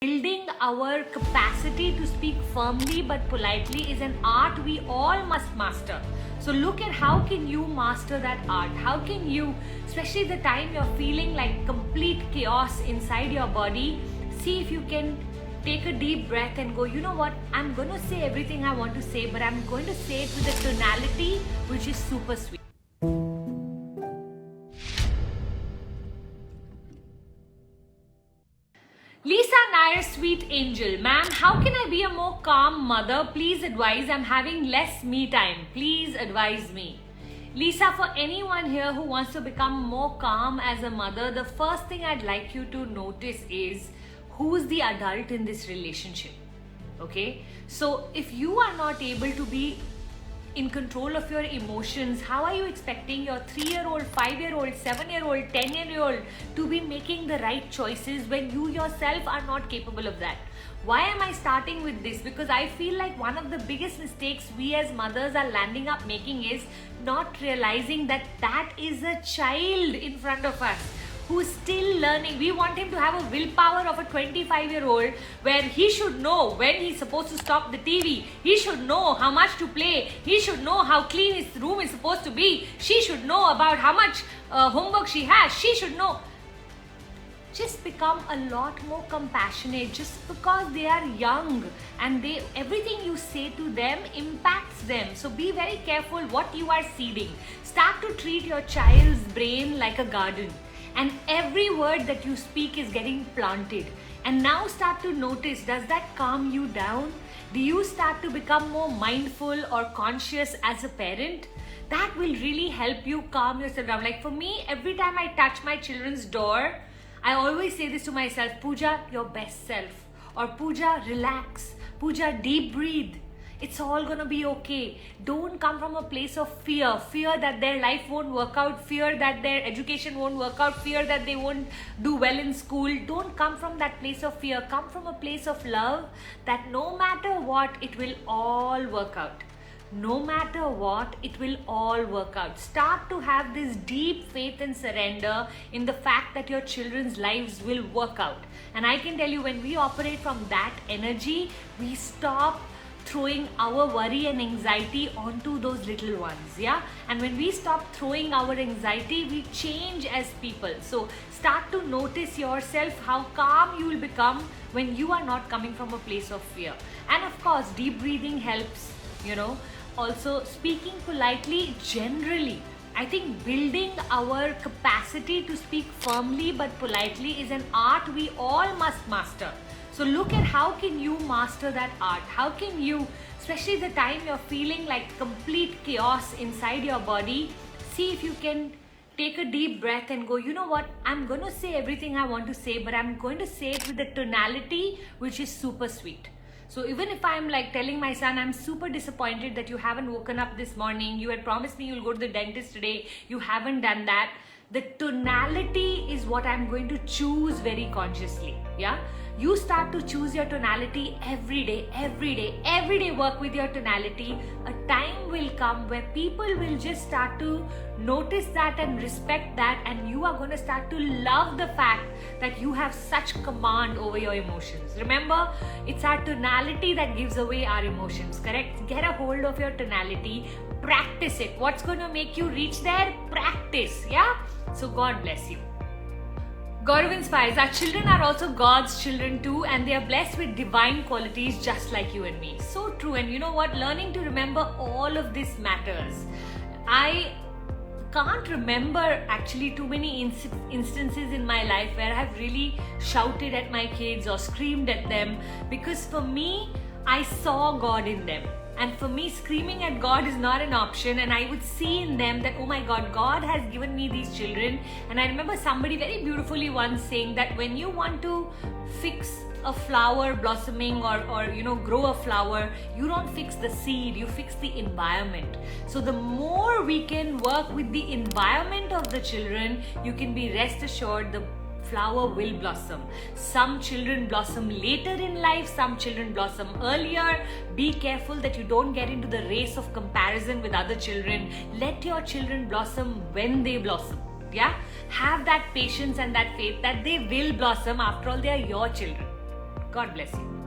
Building our capacity to speak firmly but politely is an art we all must master. So look at how can you master that art? How can you, especially the time you're feeling like complete chaos inside your body, see if you can take a deep breath and go, you know what, I'm going to say everything I want to say, but I'm going to say it with a tonality which is super sweet. Lisa Nair, sweet angel. Ma'am, how can I be a more calm mother? Please advise. I'm having less me time. Please advise me. Lisa, for anyone here who wants to become more calm as a mother, the first thing I'd like you to notice is who's the adult in this relationship. Okay? So if you are not able to be in control of your emotions, how are you expecting your 3-year-old, 5-year-old, 7-year-old, 10-year-old to be making the right choices when you yourself are not capable of that? Why am I starting with this? Because I feel like one of the biggest mistakes we as mothers are landing up making is not realizing that that is a child in front of us who's still learning. We want him to have a willpower of a 25-year-old where he should know when he's supposed to stop the TV. He should know how much to play. He should know how clean his room is supposed to be. She should know about how much homework she has. She should know. Just become a lot more compassionate just because they are young and everything you say to them impacts them. So be very careful what you are seeding. Start to treat your child's brain like a garden. And every word that you speak is getting planted. And now start to notice, does that calm you down? Do you start to become more mindful or conscious as a parent? That will really help you calm yourself down. Like for me, every time I touch my children's door, I always say this to myself, Pooja, your best self. Or Pooja, relax. Pooja, deep breathe. It's all gonna be okay. Don't come from a place of fear. Fear that their life won't work out. Fear that their education won't work out. Fear that they won't do well in school. Don't come from that place of fear. Come from a place of love that no matter what, it will all work out. No matter what, it will all work out. Start to have this deep faith and surrender in the fact that your children's lives will work out. And I can tell you, when we operate from that energy, we stop throwing our worry and anxiety onto those little ones, yeah? And when we stop throwing our anxiety, we change as people. So start to notice yourself, how calm you will become when you are not coming from a place of fear. And of course, deep breathing helps, Also speaking politely generally. I think building our capacity to speak firmly but politely is an art we all must master. So look at how can you master that art? How can you, especially the time you're feeling like complete chaos inside your body, see if you can take a deep breath and go, you know what, I'm going to say everything I want to say, but I'm going to say it with a tonality which is super sweet. So even if I'm like telling my son, I'm super disappointed that you haven't woken up this morning, you had promised me you'll go to the dentist today, you haven't done that. The tonality is what I'm going to choose very consciously, yeah? You start to choose your tonality every day work with your tonality. A time will come where people will just start to notice that and respect that, and you are going to start to love the fact that you have such command over your emotions. Remember, it's our tonality that gives away our emotions, correct? Get a hold of your tonality, practice it. What's going to make you reach there? Practice, yeah? So God bless you. Gaurav inspires. Our children are also God's children too, and they are blessed with divine qualities just like you and me. So true. And you know what? Learning to remember all of this matters. I can't remember actually too many instances in my life where I've really shouted at my kids or screamed at them, because for me, I saw God in them. And for me, screaming at God is not an option, and I would see in them that, oh my God, God has given me these children. And I remember somebody very beautifully once saying that when you want to fix a flower blossoming or grow a flower, you don't fix the seed, you fix the environment. So the more we can work with the environment of the children, you can be rest assured the flower will blossom. Some children blossom later in life, some children blossom earlier. Be careful that you don't get into the race of comparison with other children. Let your children blossom when they blossom. Yeah? Have that patience and that faith that they will blossom. After all, they are your children. God bless you.